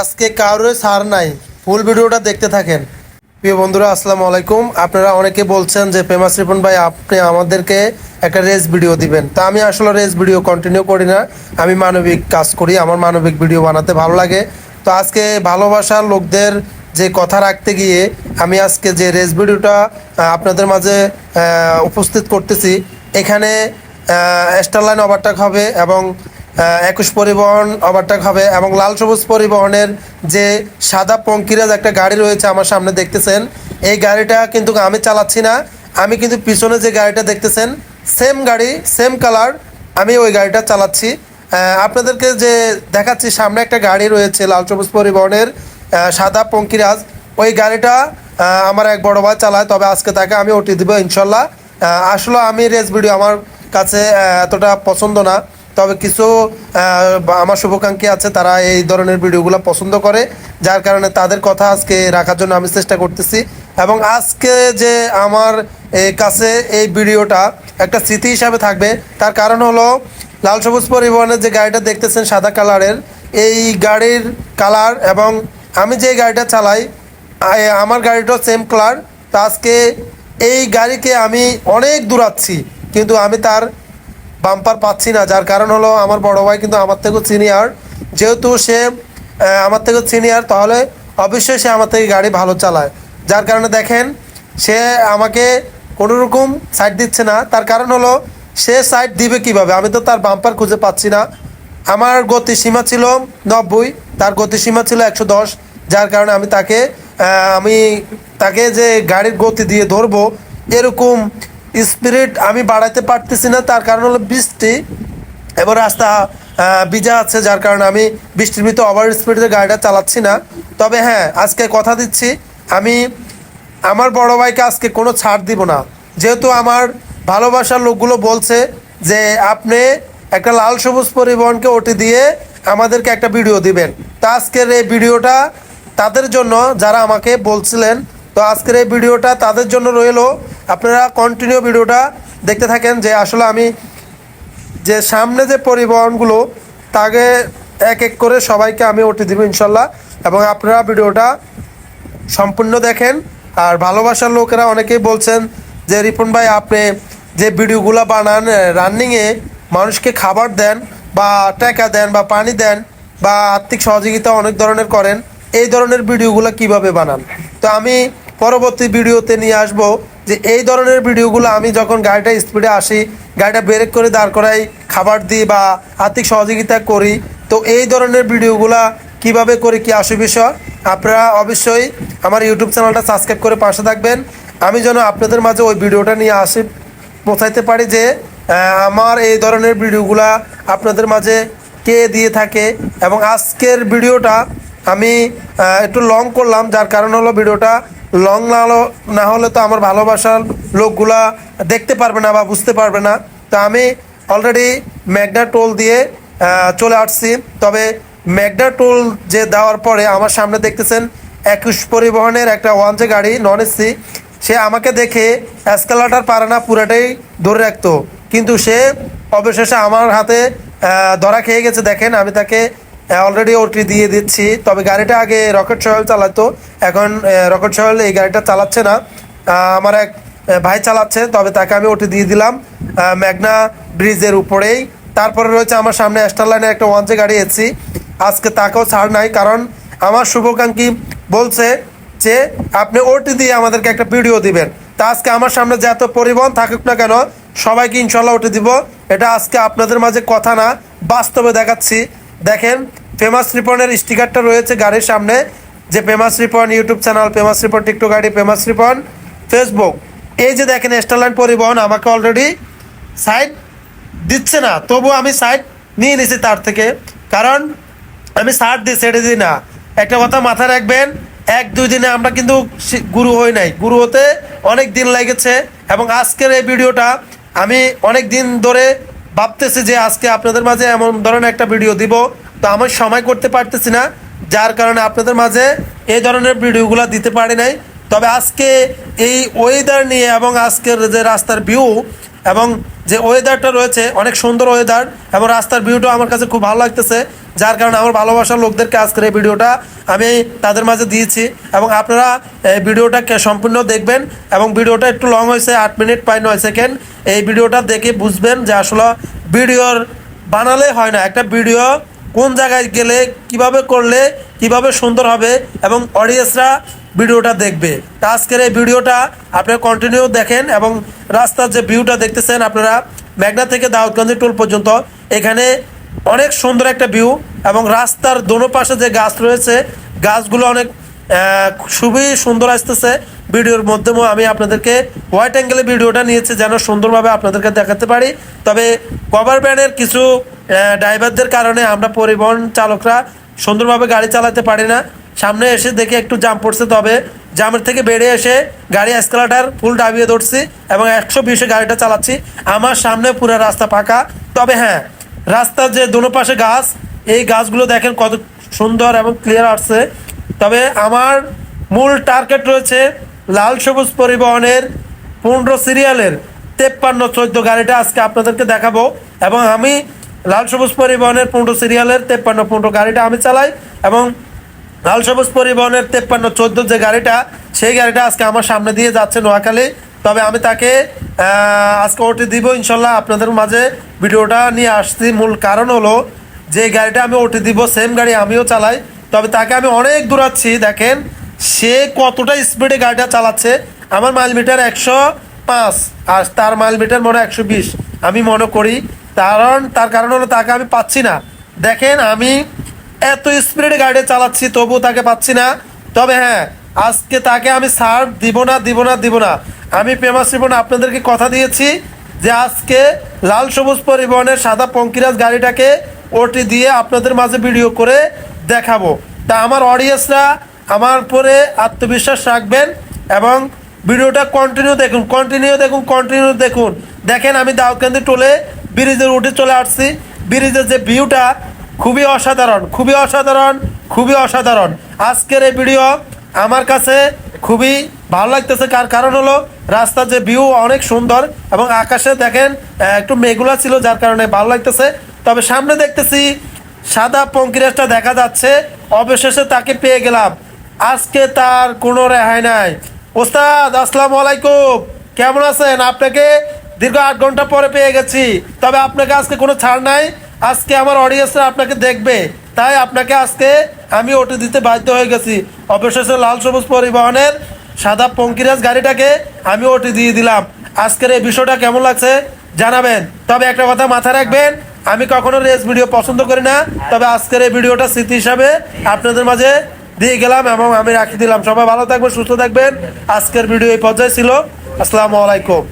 আজকে কারোর ছাড় নাই, ফুল ভিডিওটা দেখতে থাকেন। প্রিয় বন্ধুরা, আসসালামু আলাইকুম। আপনারা অনেকে বলছেন যে ফেমাস রিপন ভাই আপনি আমাদেরকে একটা রেস ভিডিও দিবেন। তা আমি আসলে রেস ভিডিও কন্টিনিউ করি না, আমি মানবিক কাজ করি, আমার মানবিক ভিডিও বানাতে ভালো লাগে। তো আজকে ভালোবাসার লোকদের যে কথা রাখতে গিয়ে আমি আজকে যে রেস ভিডিওটা আপনাদের মাঝে উপস্থিত করতেছি। এখানে স্টার লাইন ওভারটেক হবে এবং 21 পরিবহন ওভারটেক হবে এবং লাল সবুজ পরিবহনের যে সাদা পঙ্কিরাজ একটা গাড়ি রয়েছে আমার সামনে দেখতেছেন, এই গাড়িটা কিন্তু আমি চালাচ্ছি না। আমি কিন্তু পিছনে যে গাড়িটা দেখতেছেন সেম গাড়ি, সেম কালার, আমি ওই গাড়িটা চালাচ্ছি। আপনাদেরকে যে দেখাচ্ছি সামনে একটা গাড়ি রয়েছে লাল সবুজ পরিবহনের সাদা পঙ্কিরাজ, ওই গাড়িটা আমার এক বড় ভাই চালায়, তবে আজকে তাকে আমি ওটি দিব ইনশাল্লাহ। আসলে আমি রেস ভিডিও আমার কাছে এতটা পছন্দ না, তবে কিছু আমার শুভাকাঙ্ক্ষী আছে, তারা এই ধরনের ভিডিওগুলো পছন্দ করে, যার কারণে তাদের কথা আজকে রাখার জন্য আমি চেষ্টা করতেছি। এবং আজকে যে আমার কাছে এই ভিডিওটা একটা স্মৃতি হিসাবে থাকবে, তার কারণ হলো লাল সবুজ পরিবহনের যে গাড়িটা দেখতেছেন সাদা কালারের, এই গাড়ির কালার এবং আমি যে গাড়িটা চালাই আমার গাড়িটাও সেম কালার। তো আজকে এই গাড়িকে আমি অনেক দূরাচ্ছি, কিন্তু আমি তার বাম্পার পাচ্ছি না, যার কারণ হলো আমার বড় ভাই কিন্তু আমার থেকেও সিনিয়র। যেহেতু সে আমার থেকেও সিনিয়র, তাহলে অবশ্যই সে আমার থেকে গাড়ি ভালো চালায়। যার কারণে দেখেন সে আমাকে কোনো রকম সাইড দিচ্ছে না, তার কারণ হলো সে সাইড দিবে কিভাবে, আমি তো তার বাম্পার খুঁজে পাচ্ছি না। আমার গতিসীমা ছিল 90, তার গতিসীমা ছিল 110, যার কারণে আমি তাকে যে গাড়ির গতি দিয়ে ধরবো এরকম স্পিরিট আমি বাড়াইতে পারতেছি না। তার কারণ হলো বৃষ্টি এবং রাস্তা ভিজা আছে, যার কারণে আমি বৃষ্টির ভিতরে ওভার স্পিডে গাড়িটা চালাচ্ছি না। তবে হ্যাঁ, আজকে কথা দিচ্ছি আমি আমার বড় ভাইকে আজকে কোনো ছাড় দিব না, যেহেতু আমার ভালোবাসার লোকগুলো বলছে যে আপনি একটা লাল সবুজ পরিবহনকে ওটি দিয়ে আমাদেরকে একটা ভিডিও দিবেন। তো আজকের এই ভিডিওটা তাদের জন্য যারা আমাকে বলছিলেন, তো আজকের এই ভিডিওটা তাদের জন্য রইলো। আপনারা কন্টিনিউ ভিডিওটা দেখতে থাকেন, যে আসলে আমি যে সামনে যে পরিবহনগুলো তাকে এক এক করে সবাইকে আমি ওটি দিব ইনশাল্লাহ। এবং আপনারা ভিডিওটা সম্পূর্ণ দেখেন। আর ভালোবাসার লোকেরা অনেকেই বলছেন যে রিপন ভাই আপনি যে ভিডিওগুলো বানান রানিংয়ে মানুষকে খাবার দেন বা টাকা দেন বা পানি দেন বা আর্থিক সহযোগিতা অনেক ধরনের করেন, এই ধরনের ভিডিওগুলো কিভাবে বানান। তো আমি পরবর্তী ভিডিওতে নিয়ে আসব যে এই ধরনের ভিডিওগুলো আমি যখন গাড়িটা স্পিডে আসি, গাড়িটা ব্রেক করে দাঁড় করাই, খাবার দিই বা আর্থিক সহযোগিতা করি, তো এই ধরনের ভিডিওগুলো কিভাবে করি কি আসে বিষয়, আপনারা অবশ্যই আমার ইউটিউব চ্যানেলটা সাবস্ক্রাইব করে পাশে থাকবেন। আমি যেন আপনাদের মাঝে ওই ভিডিওটা নিয়ে পৌঁছাইতে পারি যে আমার এই ধরনের ভিডিওগুলা আপনাদের মাঝে কে দিয়ে থাকে। এবং আজকের ভিডিওটা আমি একটু লং করলাম, যার কারণ হলো ভিডিওটা লং না হলে তো আমার ভালোবাসার লোকগুলা দেখতে পারবে না বা বুঝতে পারবে না। তো আমি অলরেডি ম্যাগনা টোল দিয়ে চলে আসছি। তবে ম্যাগনা টোল যে দেওয়ার পরে আমার সামনে দেখতেছেন 21 পরিবহনের একটা ওয়ানজে গাড়ি নন এসি, সে আমাকে দেখে এসকালেটর পারে না পুরাটাই ধরে রাখতো, কিন্তু সে অবশেষে আমার হাতে ধরা খেয়ে গেছে। দেখেন আমি তাকে অলরেডি ওটি দিয়ে দিচ্ছি। তবে গাড়িটা আগে রকেট সোহেল চালাতো, এখন রকেট সোহেল এই গাড়িটা চালাচ্ছে না, আমার এক ভাই চালাচ্ছে। তবে তাকে আমি ওটি দিয়ে দিলাম ম্যাগনা ব্রিজের উপরেই। তারপরে রয়েছে আমার সামনে স্টার লাইনের একটা ওয়ানজে গাড়ি এসি, আজকে তাকেও ছাড় নাই, কারণ আমার শুভাকাঙ্ক্ষী বলছে যে আপনি ওটি দিয়ে আমাদেরকে একটা ভিডিও দিবেন। তা আজকে আমার সামনে যে এত পরিবহন থাকুক না কেন সবাইকে ইনশাল্লাহ ওটি দিব। এটা আজকে আপনাদের মাঝে কথা না, বাস্তবে দেখাচ্ছি। দেখেন ফেমাস রিপনের স্টিকারটা রয়েছে গাড়ির সামনে, যে famous Ripon YouTube channel, famous Ripon TikTok গাড়ি, ফেমাস রিপন ফেসবুক। এই যে দেখেন স্টারলাইন পরিবহন আমাকে অলরেডি সাইড দিচ্ছে না, তবু আমি সাইড নিয়ে নিছি তার থেকে, কারণ আমি সাইড দিই ছেড়ে দিই না। একটা কথা মাথায় রাখবেন, 1-2 দিনে আমরা কিন্তু গুরু হই নাই, গুরু হতে অনেক দিন লেগেছে। এবং আজকের এই ভিডিওটা আমি অনেক দিন ধরে ভাবতেছি যে আজকে আপনাদের মাঝে এমন ধরনের একটা ভিডিও দিব, তো আমি সময় করতে পারতেছি না, যার কারণে আপনাদের মাঝে এই ধরনের ভিডিওগুলো দিতে পারি নাই। তবে আজকে এই ওয়েদার নিয়ে এবং আজকের যে রাস্তার ভিউ এবং যে ওয়েদারটা রয়েছে অনেক সুন্দর ওয়েদার এবং রাস্তার ভিউটা আমার কাছে খুব ভালো লাগতেছে, যার কারণে আমার ভালোবাসার লোকদেরকে আজকের এই ভিডিওটা আমি তাদের মাঝে দিয়েছি। এবং আপনারা এই ভিডিওটা সম্পূর্ণ দেখবেন এবং ভিডিওটা একটু লং হয়েছে, 8 মিনিট প্রায় 9 সেকেন্ড। এই ভিডিওটা দেখে বুঝবেন যে আসলে ভিডিওর বানালে হয় না, একটা ভিডিও কোন জায়গায় গেলে কিভাবে করলে কিভাবে সুন্দর হবে এবং অডিয়েন্সরা ভিডিওটা দেখবে। তা আজকের এই ভিডিওটা আপনারা কন্টিনিউ দেখেন এবং রাস্তার যে ভিউটা দেখতেছেন আপনারা মেঘনা থেকে দাউদকান্দি টোল পর্যন্ত, এখানে অনেক সুন্দর একটা ভিউ এবং রাস্তার দোনো পাশে যে গাছ রয়েছে গাছগুলো অনেক খুবই সুন্দর আসতেছে। ভিডিওর মাধ্যমেও আমি আপনাদেরকে হোয়াইট অ্যাঙ্গেলে ভিডিওটা নিয়েছি যেন সুন্দরভাবে আপনাদেরকে দেখাতে পারি। তবে কভার ভ্যানের কিছু ড্রাইভারদের কারণে আমরা পরিবহন চালকরা সুন্দরভাবে গাড়ি চালাতে পারি না। সামনে এসে দেখে একটু জাম পড়ছে, তবে জামের থেকে বেরিয়ে এসে গাড়ি এসকালেটার ফুল ডাবিয়ে ধরছি এবং 120-এ গাড়িটা চালাচ্ছি। আমার সামনে পুরো রাস্তা ফাঁকা, তবে হ্যাঁ রাস্তার যে দোনো পাশে গাছ, এই গাছগুলো দেখেন কত সুন্দর এবং ক্লিয়ার আসছে। তবে আমার মূল টার্গেট রয়েছে লাল সবুজ পরিবহনের 15 সিরিয়ালের 5314 গাড়িটা আজকে আপনাদেরকে দেখাবো। এবং আমি লাল সবুজ পরিবহনের 15 সিরিয়ালের 5315 গাড়িটা আমি চালাই এবং লাল সবুজ পরিবহনের 5314 যে গাড়িটা, সেই গাড়িটা আজকে আমার সামনে দিয়ে যাচ্ছে নোয়াখালী। তবে আমি তাকে আজকে ওটি দিব ইনশাল্লাহ। আপনাদের মাঝে ভিডিওটা নিয়ে আসছি মূল কারণ হলো যে গাড়িটা আমি ওটি দিব সেম গাড়ি আমিও চালাই, তবে তাকে আমি অনেক দূরাচ্ছি। দেখেন সে কতটা স্পিডে গাড়িটা চালাচ্ছে। আমার মাইল মিটার 105 আর তার মাইল মিটার মনে হয় 120 আমি মনে করি। তার কারণ হলো তাকে আমি পাচ্ছি না। দেখেন আমি এত স্পিডে গাড়ি চালাচ্ছি তবুও তাকে পাচ্ছি না। তবে হ্যাঁ আজকে তাকে আমি ছাড় দিব না। আমি ফেমাস রিপন আপনাদেরকে কথা দিয়েছি যে আজকে লাল সবুজ পরিবহনের সাদা পঙ্কিরাজ গাড়িটাকে ওটি দিয়ে আপনাদের মাঝে ভিডিও করে দেখাবো। তা আমার অডিয়েন্সরা আমার উপরে আত্মবিশ্বাস রাখবেন এবং ভিডিওটা কন্টিনিউ দেখুন। দেখেন আমি দাউদকান্দি টোলে ব্রিজের উঠে চলে আসছি। ব্রিজের যে ভিউটা খুবই অসাধারণ। আজকের এই ভিডিও আমার কাছে খুবই ভালো লাগতেছে। কারণ হলো রাস্তার যে ভিউ অনেক সুন্দর এবং আকাশে দেখেন একটু মেঘলা ছিল, যার কারণে ভালো লাগতেছে। তবে সামনে দেখতেছি সাদা পঙ্কিরাজটা দেখা যাচ্ছে, অবশেষে তাকে পেয়ে গেলাম। আজকে তার কোনো রেহাই নাই। ওস্তাদ আসসালামু আলাইকুম, কেমন আছেন? আপনাকে দীর্ঘ 8 ঘন্টা পরে পেয়ে গেছি, তবে আপনাকে আজকে কোনো ছাড় নাই। আজকে আমার অডিয়েন্সরা আপনাকে দেখবে, তাই আপনাকে আজকে আমি ওটি দিতে বাধ্য হয়ে গেছি। অবশেষে লাল সবুজ পরিবহনের সাদা পঙ্কিরাজ গাড়িটাকে আমি ওটি দিয়ে দিলাম। আজকের এই বিষয়টা কেমন লাগছে জানাবেন। তবে একটা কথা মাথায় রাখবেন, আমি কখনো রেস ভিডিও পছন্দ করি না, তবে আজকের এই ভিডিওটা স্মৃতি হিসাবে আপনাদের মাঝে দিয়ে গেলাম এবং আমি রাখি দিলাম। সবাই ভালো থাকবেন, সুস্থ থাকবেন। আজকের ভিডিও এই পর্যায়ে ছিল। আসসালামু আলাইকুম।